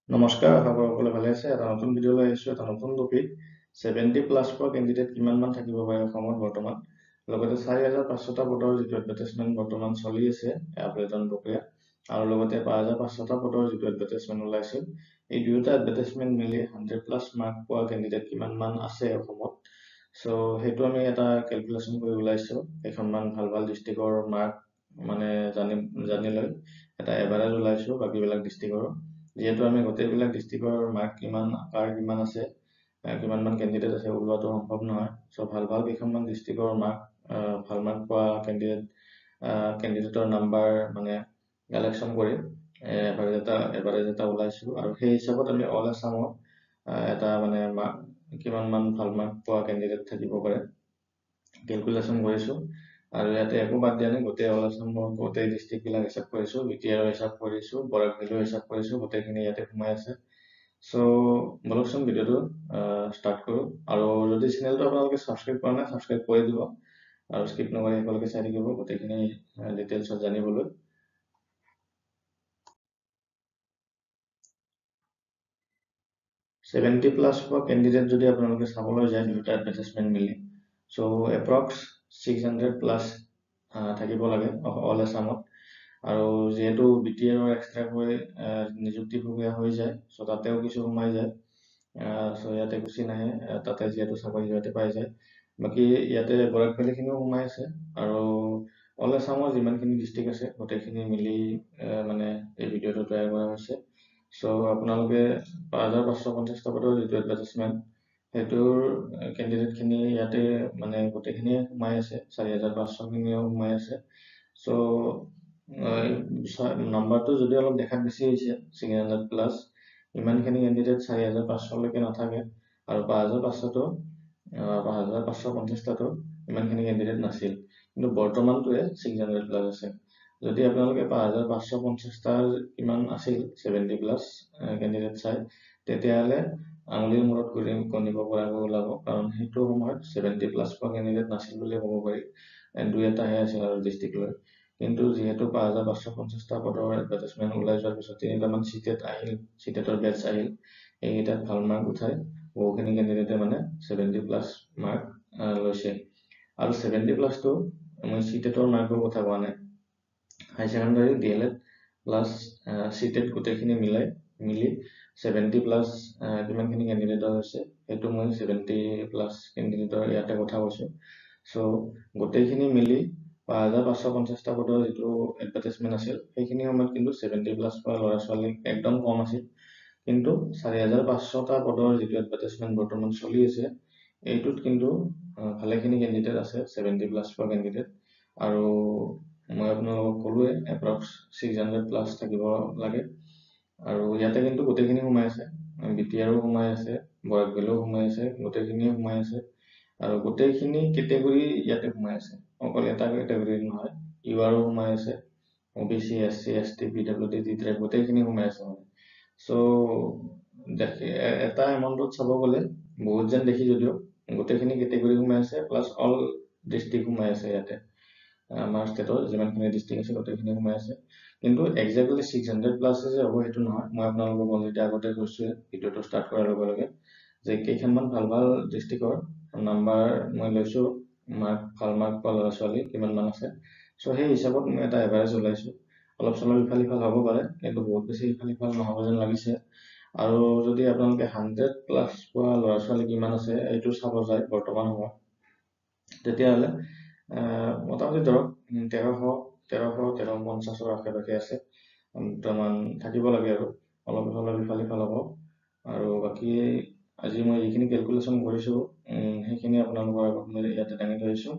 নমস্কাৰ, আশা কৰোঁ সকলোৱে ভালে আছে। এটা নতুন ভিডিঅ'লৈ আহিছোঁ, এটা নতুন টপিক 70+ পোৱা কেণ্ডিডেট কিমান মান থাকিব পাৰে অসমত বৰ্তমান। লগতে 4,500টা পদৰ যিটো এডভাৰটাইজমেণ্ট বৰ্তমান চলি আছে আবেদন প্ৰক্ৰিয়া, আৰু লগতে 5,500টা পদৰ যিটো এডভাৰটাইজমেণ্ট ওলাইছিল, এই দুয়োটা এডভাৰটাইজমেণ্ট মিলি 100+ মাৰ্ক পোৱা কেণ্ডিডেট কিমান মান আছে অসমত। চ' সেইটো আমি এটা কেলকুলেশ্যন কৰি ওলাইছোঁ। কেইখনমান ভাল ভাল ডিষ্ট্ৰিক্টৰ মাৰ্ক মানে জানি লৈ এটা এভাৰেজ ওলাইছোঁ বাকীবিলাক ডিষ্ট্ৰিক্টৰ। যিহেতু আমি গোটেইবিলাক ডিষ্ট্ৰিক্টৰ মাৰ্ক কিমান আছে, কিমান মান কেণ্ডিডেট আছে ওলোৱাটো সম্ভৱ নহয়। চ' ভাল ভাল কেইখনমান ডিষ্ট্ৰিক্টৰ ভাল মাৰ্ক পোৱা কেণ্ডিডেটৰ নাম্বাৰ মানে কালেকশ্যন কৰি এভাৰেজ এটা ওলাইছোঁ, আৰু সেই হিচাপত আমি অল আছামৰ এটা মানে কিমান মান ভাল মাৰ্ক পোৱা কেণ্ডিডেট থাকিব পাৰে কেলকুলেশ্যন কৰিছোঁ। আৰু ইয়াতে একো বাদ দিয়া নাই, গোটেই অল আছামৰ গোটেই ডিষ্ট্ৰিক্টবিলাক হিচাপ কৰিছোঁ, BTR হিচাপ কৰিছোঁ, বৰাক ভেলীও হিচাপ কৰিছোঁ, গোটেইখিনি ইয়াতে সোমাই আছে। চ' বলকচোন ভিডিঅ'টো ষ্টাৰ্ট কৰোঁ। আৰু যদি চেনেলটো আপোনালোকে ছাবস্ক্ৰাইব কৰা নাই, ছাবস্ক্ৰাইব কৰি দিব, আৰু স্কিপ নকৰি একেলগে চাই থাকিব গোটেইখিনি ডিটেইলছত জানিবলৈ। +70 পোৱা কেণ্ডিডেট যদি আপোনালোকে চাবলৈ যায় দুয়োটা এডভাৰটাইজমেণ্ট মিলি, চ' এপ্ৰক্স 600+ থাকিব লাগে অল আছামত। আৰু যিহেতু BTR এক্সট্ৰাকৈ নিযুক্তি প্ৰক্ৰিয়া হৈ যায়, চ' তাতেও কিছু সোমাই যায়। চ' ইয়াতে গুচি নাহে, তাতে যিহেতু চাকৰি সিহঁতে পাই যায়। বাকী ইয়াতে বৰাক ভেলীখিনিও সোমাই আছে, আৰু অল আছামৰ যিমানখিনি ডিষ্ট্ৰিক্ট আছে গোটেইখিনি মিলি মানে এই ভিডিঅ'টো তৈয়াৰ কৰা হৈছে। চ' আপোনালোকে 5,550টা পদৰ যিটো এডভাৰটাইজমেণ্ট, সেইটোৰ কেণ্ডিডেটখিনি ইয়াতে মানে গোটেইখিনিয়ে সোমাই আছে, 4,500খিনিও সোমাই আছে। চ' নাম্বাৰটো যদি অলপ দেখাত বেছি হৈছে 600+, ইমানখিনি কেণ্ডিডেট 4,500লৈকে নাথাকে, আৰু 5,550টাতো ইমানখিনি কেণ্ডিডেট নাছিল, কিন্তু বৰ্তমানটোৱে 600+ আছে। যদি আপোনালোকে 5,550টাৰ কিমান আছিল 70+ কেণ্ডিডেট চাই, তেতিয়াহ'লে আঙুলিৰ মূৰত গণিব পৰাকৈ ওলাব, কাৰণ সেইটো সময়ত 70+ পোৱা কেণ্ডিডেট নাছিল বুলিয়ে ক'ব পাৰি, দুই এটাহে আছিল আৰু ডিষ্ট্ৰিক্ট লৈ। কিন্তু যিহেতু 5,550টা পদৰ এডভাৰটাইজমেণ্ট ওলাই যোৱাৰ পিছত 3টামান চিটেটৰ বেটছ আহিল, এইকেইটাত ভাল মাৰ্ক উঠাই বহুখিনি কেণ্ডিডেটে মানে 70+ মাৰ্ক লৈছে। আৰু 70+টো মই চিটেটৰ মাৰ্কৰ কথা কোৱা নাই, হাই ছেকেণ্ডাৰী DLED প্লাছ চিটেট গোটেইখিনি মিলি 70+ কিমানখিনি কেণ্ডিডেটৰ হৈছে, সেইটো মই 70+ কেণ্ডিডেটৰ ইয়াতে কথা কৈছোঁ। চ' গোটেইখিনি মিলি 5,550টা পদৰ যিটো এডভাৰটাইজমেণ্ট আছিল, সেইখিনি সময়ত কিন্তু 70+ পোৱা ল'ৰা ছোৱালী একদম কম আছিল। কিন্তু 4,500টা পদৰ যিটো এডভাৰটাইজমেণ্ট বৰ্তমান চলি আছে, এইটোত কিন্তু ভালেখিনি কেণ্ডিডেট আছে 70+ পোৱা কেণ্ডিডেট। আৰু মই আপোনালোকক ক'লোৱে এপ্ৰক্স 600+ থাকিব লাগে। আৰু ইয়াতে কিন্তু গোটেইখিনি সোমাই আছে, BTRও সোমাই আছে, বৰাক ভেলীও সোমাই আছে, গোটেইখিনিয়ে সোমাই আছে, আৰু গোটেইখিনি কেটেগৰী ইয়াতে সোমাই আছে, অকল এটা কেটেগৰীৰ নহয়। URও সোমাই আছে, OBC SC ST PWD T-Tribe গোটেইখিনি সোমাই আছে মানে। চ' এটা এমাউণ্টত চাব গ'লে বহুত যেন দেখি যদিও গোটেইখিনি কেটেগৰী সোমাই আছে, প্লাছ অল ডিষ্ট্ৰিক্ট সোমাই আছে ইয়াতে। আমাৰ ষ্টেটৰ যিমানখিনি ডিষ্ট্ৰিক্ট আছে গোটেইখিনি সোমাই আছে, কিন্তু একজেক্টলি 600+ যে হ'ব সেইটো নহয়। মই আপোনালোকক অলৰেডি আগতে কৈছোঁৱে ভিডিঅ'টো ষ্টাৰ্ট কৰাৰ লগে লগে, যে কেইখনমান ভাল ভাল ডিষ্ট্ৰিক্টৰ নাম্বাৰ মই লৈছোঁ, ভাল মাৰ্ক পোৱা ল'ৰা ছোৱালী কিমান মান আছে। চ' সেই হিচাপত মই এটা এভাৰেজ ওলাইছোঁ। অলপ চলপ ইফাল সিফাল হ'ব পাৰে, কিন্তু বহুত বেছি ইফাল সিফাল নহ'ব যেন লাগিছে। আৰু যদি আপোনালোকে 100+ পোৱা ল'ৰা ছোৱালী কিমান আছে এইটো চাব যায় বৰ্তমান সময়ত, তেতিয়াহ'লে মোটামুটি ধৰক 1,350ৰ আশে পাশে আছে। দুটামান থাকিব লাগে, আৰু অলপ ইফাল সিফাল হ'ব। আৰু বাকী আজি মই যিখিনি কেলকুলেশ্যন কৰিছোঁ সেইখিনি আপোনালোকৰ আগত মই ইয়াতে দাঙি ধৰিছোঁ।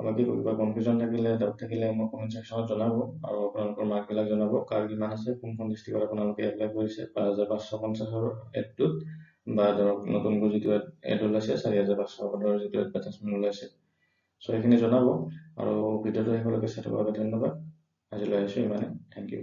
বাকী কিবা কনফিউজন থাকিলে, ডাউট থাকিলে মোক কমেণ্ট ছেকশ্যনত জনাব, আৰু আপোনালোকৰ মাৰ্কবিলাক জনাব, কাৰ কিমান আছে, কোনখন ডিষ্ট্ৰিক্টত আপোনালোকে এপ্লাই কৰিছে 5,550ৰ এডটোত, বা ধৰক নতুনকৈ যিটো এড ওলাইছে 4,500 পদৰ যিটো এডভাৰটাইজমেণ্ট ওলাইছে। চ' সেইখিনি জনাব, আৰু ভিডিঅ'টো শেষলৈকে চাই থকাৰ বাবে ধন্যবাদ। আজিলৈ আহিছোঁ ইমানে, থেংক ইউ।